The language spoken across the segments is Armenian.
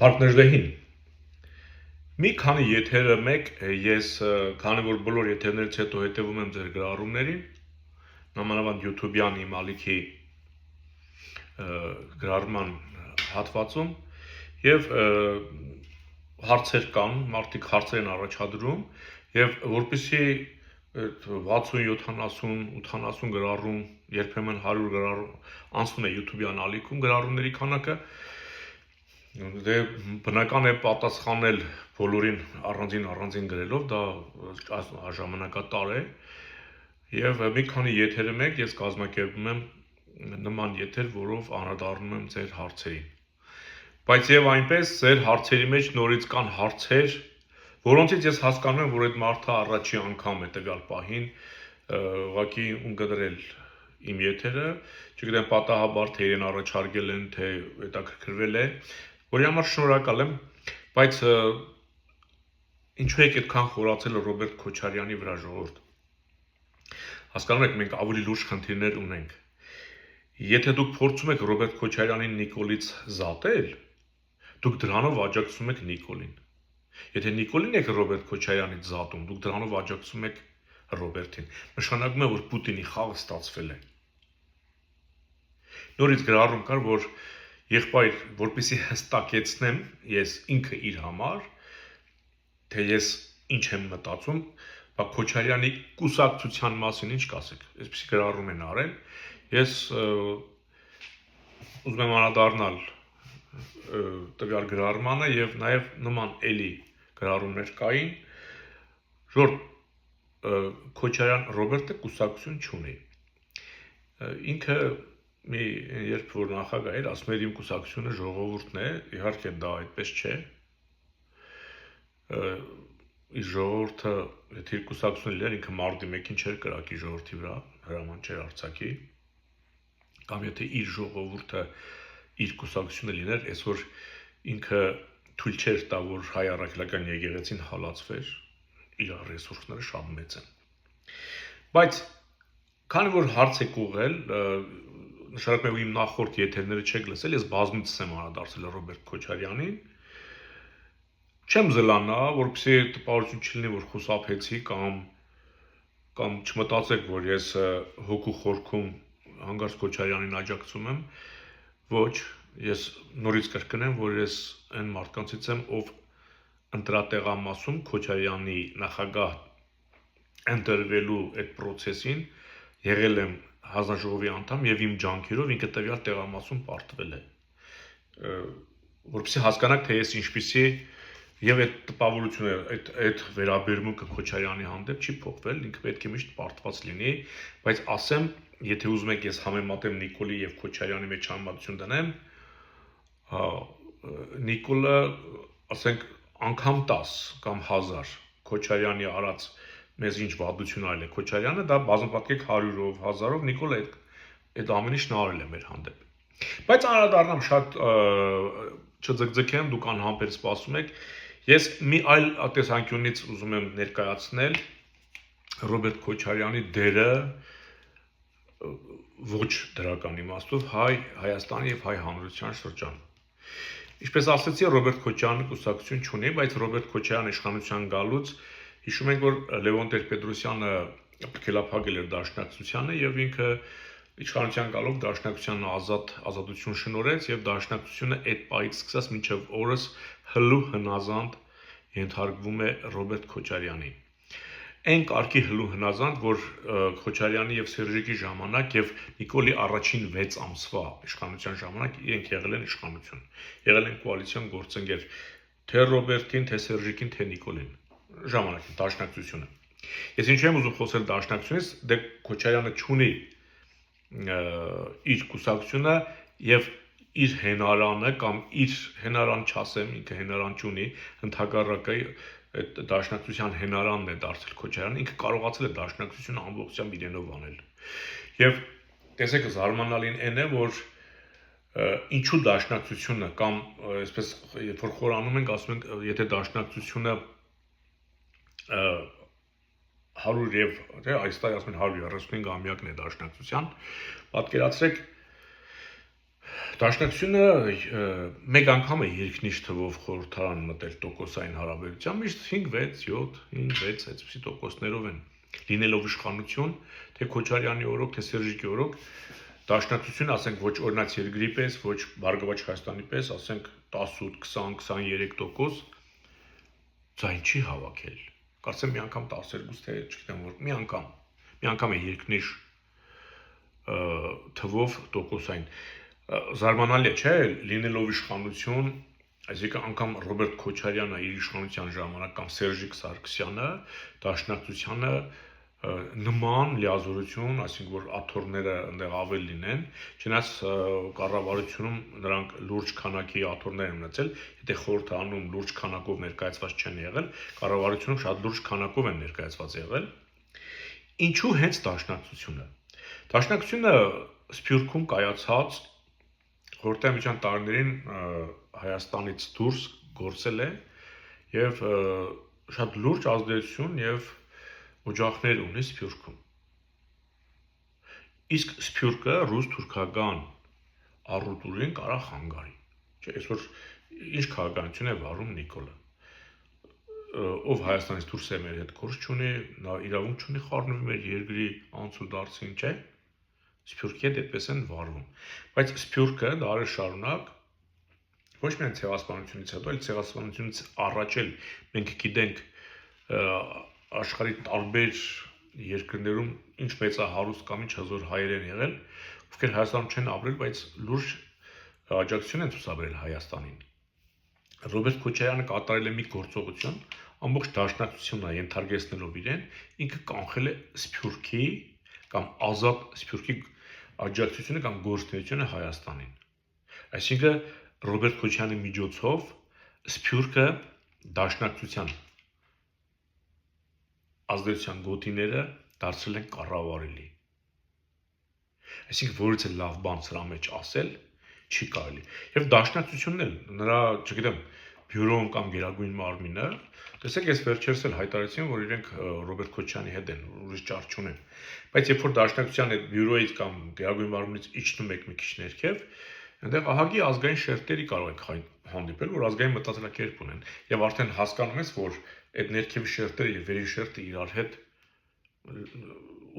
Partnervեհին մի քանի եթերը մեկ ես քանի որ բոլոր եթերներից հետո հետևում եմ ձեր գրառումներին, նամանավանդ YouTube-յան իմ ալիքի գրառման հատվածում եւ հարցեր կան, մարդիկ հարցեր են առաջադրում եւ որպեսզի 60, 70, 80 գրառում, երբեմն 100 գրառում անցնում է YouTube-յան ալիքում գրառումների քանակը Դե բնական է պատասխանել բոլորին առանձին գրելով, դա ժամանակատար է եւ մի քանի եթերը մեկ ես կազմակերպում եմ նման եթեր, որով անդրադառնում եմ ձեր հարցերին։ Բայց եւ այնպես ձեր հարցերի մեջ նորից կան հարցեր, որոնցից ես հասկանում եմ, որ այդ մարդը առաջի անգամ է տվյալ պահին ուղղակի ունկնդրել իմ եթերը, չգիտեմ պատահաբար թե իրեն առաջարկել են, թե հետաքրքրվել է Որի համար շնորհակալ եմ, բայց ինչու եք այդքան խորացել Ռոբերտ Քոչարյանի վրա ժողովուրդ։ Հասկանում եք, մենք ավելի լուրջ խնդիրներ ունենք։ Եթե դուք փորձում եք Ռոբերտ Քոչարյանին Նիկոլից զատել, դուք դրանով աջակցում եք Նիկոլին։ Եթե Նիկոլին եք Ռոբերտ Քոչարյանից զատում, դուք դրանով աջակցում եք Ռոբերտին։ Նշանակում է, որ Պուտինի խաղը ստացվել է։ Նորից գրառում կար, որ Եղբայր, որպեսզի հստակեցնեմ ես ինքը իր համար, թե ես ինչ եմ մտածում, բայց Քոչարյանի կուսակցության մասին ինչ կասեք, այսպեսի գրառում են արել, ես ուզում եմ անդրադառնալ տվյալ գրառմանը եւ նաեւ նման էլի գրառումներ կային, որ Քոչարյան Ռոբերտը կուսակցություն չունի։ Ինքը մի երբ որ նախագահ էր, ասում էր իմ կուսակցությունը ժողովուրդն է, իհարկե դա այդպես չէ։ Իր ժողովուրդը, եթե իր կուսակցությունը լիներ, ինքը մարտի 1-ին չէր կրակի ժողովրդի վրա, հրաման չէր արձակի։ Կամ եթե իր ժողովուրդը իր կուսակցությունը լիներ, այսօր ինքը թույլ չէր տա, որ հայ առաքելական եկեղեցին հալածվեր, իր ռեսուրսները շատ մեծ են։ Բայց քանի որ հարց եք ուղղել, նշանակում է իմ նախորդ եթերները չեք լսել, ես բազմիցս եմ անդրադարձել Ռոբերտ Քոչարյանին։ Չեմ զլանա, որպեսզի տպավորություն չլինի, որ խուսափեցի կամ չմտածեք, որ ես հոգու խորքում հանգարց Քոչարյանին աջակցում եմ։ Ոչ, ես նորից կրկնեմ, որ ես այն մարդկանցից եմ, ով ընտրատեղամասում Քոչարյանի նախագահ ընտրվելու այդ process-ին եղել եմ հանձնաժողովի անդամ եւ իմ ջանքերով ինքը տվյալ տեղամասում պարտվել է որպեսզի հասկանաք թե ես ինչպեսի եւ այդ տպավորությունը այդ վերաբերմունքը Քոչարյանի հանդեպ չի փոխվել ինքը պետք է միշտ պարտված լինի բայց ասեմ եթե ուզում եք ես համեմատեմ Նիկոլի եւ Քոչարյանի մեջ համեմատություն դնեմ Նիկոլը ասենք անգամ 10 կամ 1000 Քոչարյանի արած մեզ ինչ վատություն արել է Քոչարյանը, դա բազմապատկեք 100-ով, 1000-ով Նիկոլը այդ ամենի շնորհել է մեր հանդեպ։ Բայց անդրադառնամ շատ չձգձգեմ, դուք անհամբեր սպասում եք։ Ես մի այլ տեսանկյունից ուզում եմ ներկայացնել Ռոբերտ Քոչարյանի դերը ոչ դրական իմաստով Հայաստանի եւ հայ հանրության շրջանում։ Ինչպես ասացի, Ռոբերտ Քոչարյանը կուսակցություն չունի, բայց Ռոբերտ Քոչարյանը իշխանության գալուց Հիշում ենք, որ Լևոն Տեր-Պետրոսյանը արգելափակել էր Դաշնակցությանը եւ ինքը իշխանության գալով Դաշնակցությանը ազատություն շնորհեց եւ Դաշնակցությունը այդ պահից սկսած մինչեւ օրս հլու հնազանդ ենթարկվում է Ռոբերտ Քոչարյանին։ Այն կարգի հլու հնազանդ, որ Քոչարյանի եւ Սերժիկի ժամանակ եւ Նիկոլի առաջին 6 ամսվա իշխանության ժամանակ իրենք եղել են իշխանություն։ Եղել են կոալիցիոն գործընկեր թե Ռոբերտին, թե Սերժիկին, թե Նիկոլին։ Ժամանակի Դաշնակցությունը։ Ես ինչու եմ ուզում խոսել Դաշնակցությունից, դե Քոչարյանը չունի իր կուսակցությունը եւ իր հենարանը կամ իր հենարան չասեմ, ինքը հենարան չունի, ընդհակառակը այդ Դաշնակցության հենարանն է դարձել Քոչարյանը, ինքը կարողացել է Դաշնակցությունը ամբողջությամբ իրենով անել։ Եվ տեսեք զարմանալին այն է, որ ինչու Դաշնակցությունը կամ այսպես երբ որ խորանում ենք, ասում ենք, եթե Դաշնակցությունը 100 եւ թե այս տարի ասում են 135-ամյակն է Դաշնակցության, պատկերացրեք Դաշնակցությունը մեկ անգամ է երկնիշ թվով խորհրդարան մտել տոկոսային հարաբերությամբ, միշտ 5-6, 7, 5-6 այսպիսի տոկոսներով են լինելով իշխանություն, թե Քոչարյանի օրոք, թե Սերժիկի օրոք, դաշնակցությունը, ասենք, ոչ օրինաց երկրի պես, ոչ Բարգավաճ Հայաստանի պես, ասենք 18, 20, 23% ձայն չի հավաքել։ Կարծեմ մի անգամ 12, թե չգիտեմ որ մի անգամ է երկնիշ թվով տոկոսային զարմանալի է, չէ՞, լինելով իշխանություն, այսինքն անգամ Ռոբերտ Քոչարյանը իր իշխանության ժամանակ կամ Սերժիկ Սարգսյանը դաշնակցությանը նման լիազորություն, այսինքն որ աթոռները այնտեղ ավել լինեն, չնայած կառավարությունում նրանք լուրջ քանակի աթոռներ են ունեցել, եթե խորհրդարանում լուրջ քանակով ներկայացված չեն եղել, կառավարությունում շատ լուրջ քանակով են ներկայացված եղել։ Ինչու հենց դաշնակցությունը։ Դաշնակցությունը Սփյուռքում կայացած խորհրդային տարիներին Հայաստանից դուրս գործել է եւ շատ լուրջ ազդեցություն եւ օջախներ ունի Սփյուռքում։ Իսկ Սփյուռքը ռուս-թուրքական առուտուրին կարա խանգարի։ Չէ, այսօր ինչ քաղաքականություն է վարում Նիկոլը, ով Հայաստանից դուրս է մեր հետ գործ չունի, նա իրավունք չունի խառնվի մեր երկրի անցու դարձին, չէ։ Սփյուռքի հետ այդպես են վարվում, բայց Սփյուռքը դարեր շարունակ ոչ միայն ցեղասպանությունից հետո, այլ ցեղասպանությունից առաջ էլ մենք գիտենք աշխարհի տարբեր երկրներում ինչ մեծահարուստ կամ ինչ հզոր հայեր են եղել, ովքեր Հայաստանում չեն ապրել, բայց լուրջ աջակցություն են ցուցաբերել Հայաստանին։ Ռոբերտ Քոչարյանը կատարել է մի գործողություն, ամբողջ դաշնակցությունը ենթարկեցնելով իրեն, ինքը կանխել է Սփյուռքի կամ ազատ Սփյուռքի աջակցությունը կամ գործունեությունը Հայաստանին։ Այսինքն Ռոբերտ Քոչարյանի միջոցով Սփյուռքը դաշնակցության ազդեցության գոտիները դարձրել են կառավարելի։ Այսինքն որից է լավ բան սրա մեջ ասել չի կարելի։ Եվ դաշնակցությունն էլ նրա, չգիտեմ, բյուրոն կամ Գերագույն մարմինը, տեսեք, ես վերջերս էլ հայտարարեցին, որ իրենք Ռոբերտ Քոչարյանի հետ են, ուրիշ ճար չունեն։ Բայց երբ որ դաշնակցության այդ բյուրոից կամ Գերագույն մարմնից իջնում եք մի քիչ ներքև, այնտեղ ահագի ազգային շերտերի կարող եք հանդիպել, որ ազգային մտածելակերպ ունեն, եւ արդեն հասկանում ես, որ այդ ներքևի շերտերը եւ վերին շերտը իրար հետ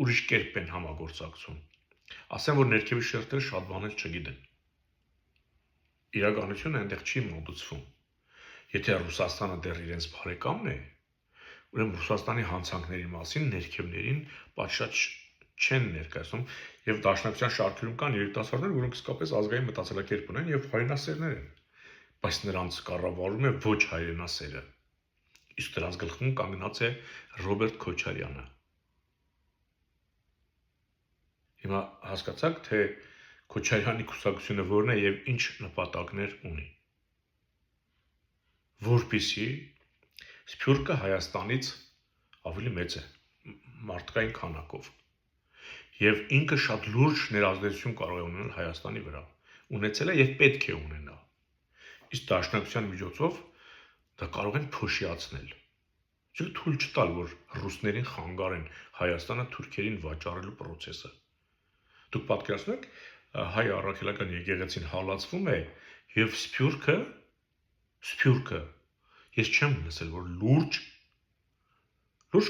ուրիշ կերպ են համագործակցում։ Ասեմ, որ ներքևի շերտերը շատ բաներ չգիտեն։ Իրականությունը այնտեղ չի մոտուցվում։ Եթե Ռուսաստանը դեռ իրենց բարեկամն է, ուրեմն Ռուսաստանի հանցանքների մասին ներքևներին պատշաճ չեն ներկայացնում եւ դաշնակցության շարքերում կան երիտասարդներ, որոնք իսկապես ազգային մտածելակերպ ունեն եւ հայրենասերներ են, բայց նրանց կառավարում է ոչ հայրենասերը։ Իսկ դրանց գլխում կանգնած է Ռոբերտ Քոչարյանը։ Հիմա հասկացաք, թե Քոչարյանի կուսակցությունը որն է եւ ինչ նպատակներ ունի։ Որպեսզի Սփյուռքը Հայաստանից ավելի մեծ է մարդկային քանակով եւ ինքը շատ լուրջ ներազդեցություն կարող է ունենալ Հայաստանի վրա, ունեցել է եւ պետք է ունենա։ Իսկ դաշնակցության միջոցով դա կարող են փոշիացնել։ Չէ՞ թույլ չտալ, որ ռուսներին խանգարեն Հայաստանը թուրքերին վաճառելու process-ը։ Դուք պատկերացնում եք, հայ առաքելական եկեղեցին հալածվում է եւ Սփյուռքը ես չեմ լսել, որ լուրջ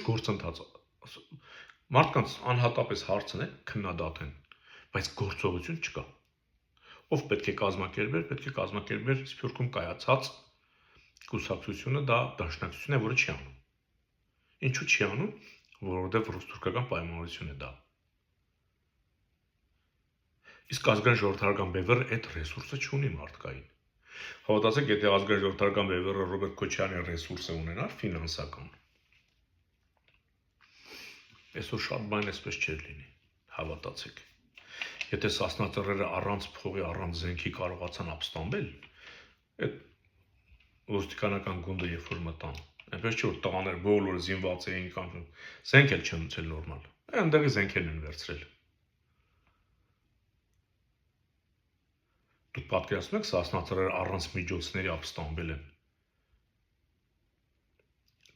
գործընթաց մարդկանց անհատապես հարցն է քննադատեն, բայց գործողություն չկա։ Ով պետք է կազմակերպեր Սփյուռքում կայացած կուսակցությունը, դա դաշնակցություն է, որը չի անում։ Ինչու չի անում, որովհետև ռուս-թուրքական պայմանավորություն է դա։ Իսկ ազգային ժողովրդական բևեռը այդ ռեսուրսը չունի մարդկային։ Հավատացեք, եթե ազգային ժողովրդական բևեռը Ռոբերտ Քոչարյանի ռեսուրսը ունենար ֆինանսական, այսօր շատ բան այսպես չէր լինի, հավատացեք։ Եթե Սասնա ծռերը առանց փողի, առանց զենքի կարողացան ապստամբել, այդ ոստիկանական գունդը երբ որ մտան, այնպես չէ որ տղաներ բոլորը զինված էին կամ զենք էլ չեն ուծել նորմալ, այնտեղի զենքերն են վերցրել։ Դուք պատկերացնում եք Սասնա ծռերը առանց միջոցների ապստամբել են։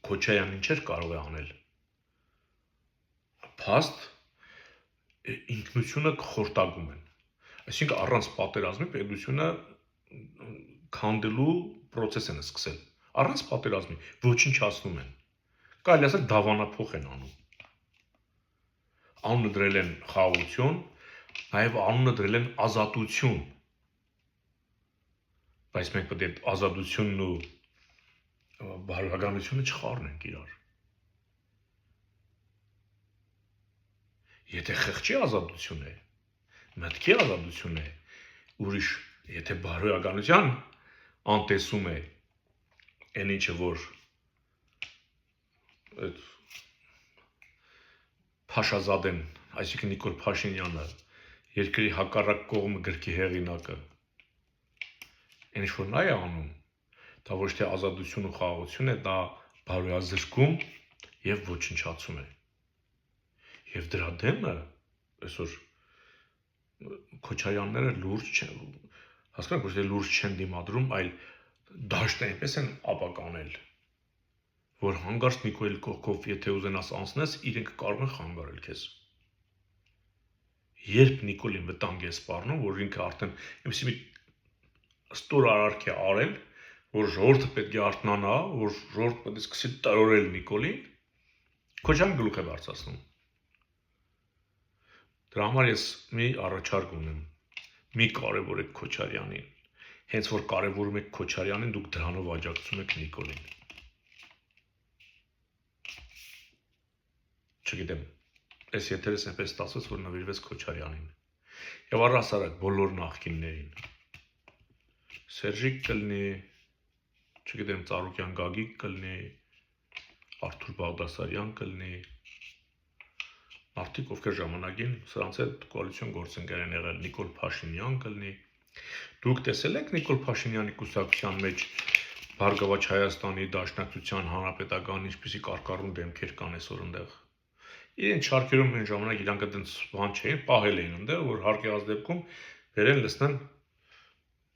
Քոչարյանն ինչեր կարող է անել։ Փաստ ինքնությունը խորտակում են։ Այսինքն առանց պատերազմի պետությունը քանդելու process են սկսել։ Առանց պատերազմի ոչնչացնում են։ Կարելի ասել դավանափոխ են անում։ Անունը դրել են խաղաղություն, նաև անունը դրել են ազատություն։ Բայց մենք պետք է ազատությունն ու բարոյականությունը չխառնենք իրար։ Եթե խղճի ազատություն է, մտքի ազատություն է, ուրիշ եթե բարոյականության անտեսում է այն ինչը որ այդ Փաշազադեն, այսինքն Նիկոլ Փաշինյանը, երկրի հակառակ կողմը գրքի հեղինակը, այն ինչ որ նա է անում, դա ոչ թե ազատություն ու խաղաղություն է, դա բարոյազրկում եւ ոչնչացում է։ Եվ դրա դեմը այսօր Քոչարյանները լուրջ չեն, հասկանաք, ոչ թե լուրջ չեն դիմադրում, այլ դաշտը այնպես են ապականել, որ հանգարց Նիկոյել կողքով եթե ուզենաս անցնես, իրենք կարող են խանգարել քեզ։ Երբ Նիկոլին վտանգ է սպառնում, որ ինքը արդեն այնպեսի մի ստոր արարք է արել, որ ժողովուրդը պետք է արթնանա, որ ժողովուրդը պետք է սկսի տրորել Նիկոլին, Քոչարյան գլուխ է բարձրացնում։ Դրա համար ես մի առաջարկ ունեմ, մի կարևորեք Քոչարյանին, հենց որ կարևորում եք Քոչարյանին, դուք դրանով աջակցում եք Նիկոլին։ Չգիտեմ, այս եթերս այնպես ստացվեց, որ նվիրվեց Քոչարյանին եւ առհասարակ բոլոր նախկիններին։ Սերժիկ կլինի, չգիտեմ, Ծառուկյան Գագիկ կլինի, Արթուր Բաղդասարյան կլինի, մարդիկ ովքեր ժամանակին սրանց հետ կոալիցիոն գործընկեր են եղել, Նիկոլ Փաշինյան կլինի։ Դուք տեսել եք Նիկոլ Փաշինյանի կուսակցության մեջ Բարգավաճ Հայաստանի Դաշնակցության Հանրապետական ինչպիսի կարկառուն դեմքեր կան այսօր այնտեղ։ Իրեն շարքերում այն ժամանակ իրանք այդպես բան չէին, պահել էին այնտեղ, որ հարկեղած դեպքում վերեն լցնեն,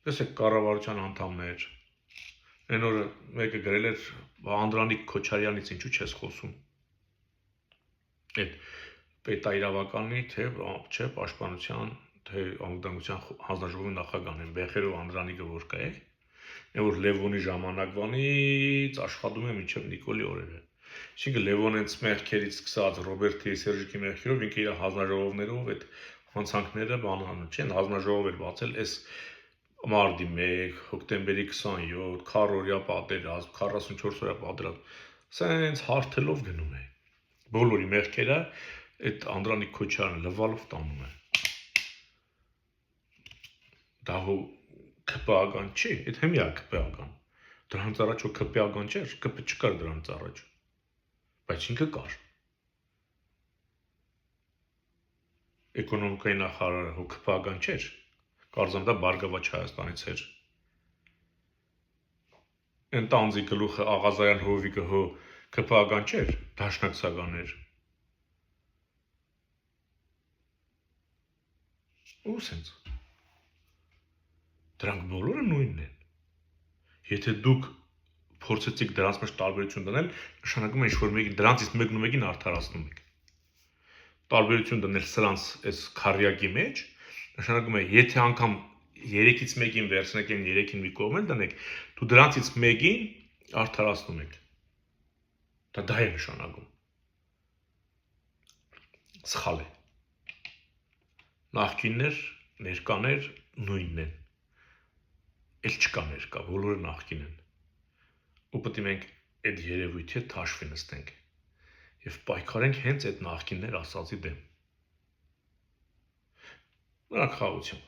տեսեք, կառավարության անդամներ։ Այն օրը մեկը գրել էր Անդրանիկ Քոչարյանից ինչու չես խոսում։ Այդ պետաիրավականի թե չէ պաշտպանության թե անվտանգության հանձնաժողովի նախագահն են Բեխերով Անդրանիկը որ կա է, այն որ Լևոնի ժամանակվանից աշխատում է մինչև Նիկոլի օրերը։ Այսինքն Լևոնենց մեղքերից սկսած Ռոբերտի Սերժիկի մեղքերով ինքը իր հանձնաժողովներով այդ հանցանքները բանանում չեն, հանձնաժողով էր բացել այս մարտի 1, հոկտեմբերի 27, քառօրյա պատերազմ, 44 օրյա պատերազմ, սենց հարթելով գնում է։ Բոլորի մեղքերը այդ Անդրանիկ Քոչարյանը լվալով տանում է։ Դա հո ԿՊԱ-ական չի, այդ հիմա ԿՊԱ-ական։ Դրանց առաջ հո ԿՊԱ-ական չէր, ԿՊ չկար դրանց առաջ։ Բայց ինքը կար։ Էկոնոմիկայի նախարարը հո ԿՊԱ-ական չէր, կարծեմ դա Բարգավաճ Հայաստանից էր։ Այն տանձի գլուխը Աղազարյան Հովիկը հո ԿՊԱ-ական չէր, դաշնակցական էր։ Ու սենց։ Դրանք բոլորը նույնն են։ Եթե դուք փորձեցիք դրանց մեջ տարբերություն դնել, նշանակում է ինչ-որ մեկին դրանցից մեկն ու մեկին արդարացնում եք։ Տարբերություն դնել սրանց այս քարյակի մեջ, նշանակում է եթե անգամ 3-ից 1-ին վերցնեք այն 3-ին մի կողմ դնեք, դու դրանցից մեկին արդարացնում եք։ Դա է նշանակում։ Սխալ է։ Նախկիններ, ներկաներ նույնն են։ Էլ չկա ներկա, բոլորը նախկին են։ Ու պետք է մենք այդ երևույթի հետ հաշվի նստենք եւ պայքարենք հենց այդ նախկիններ ասածի դեմ։ Նրանք խաղաղություն։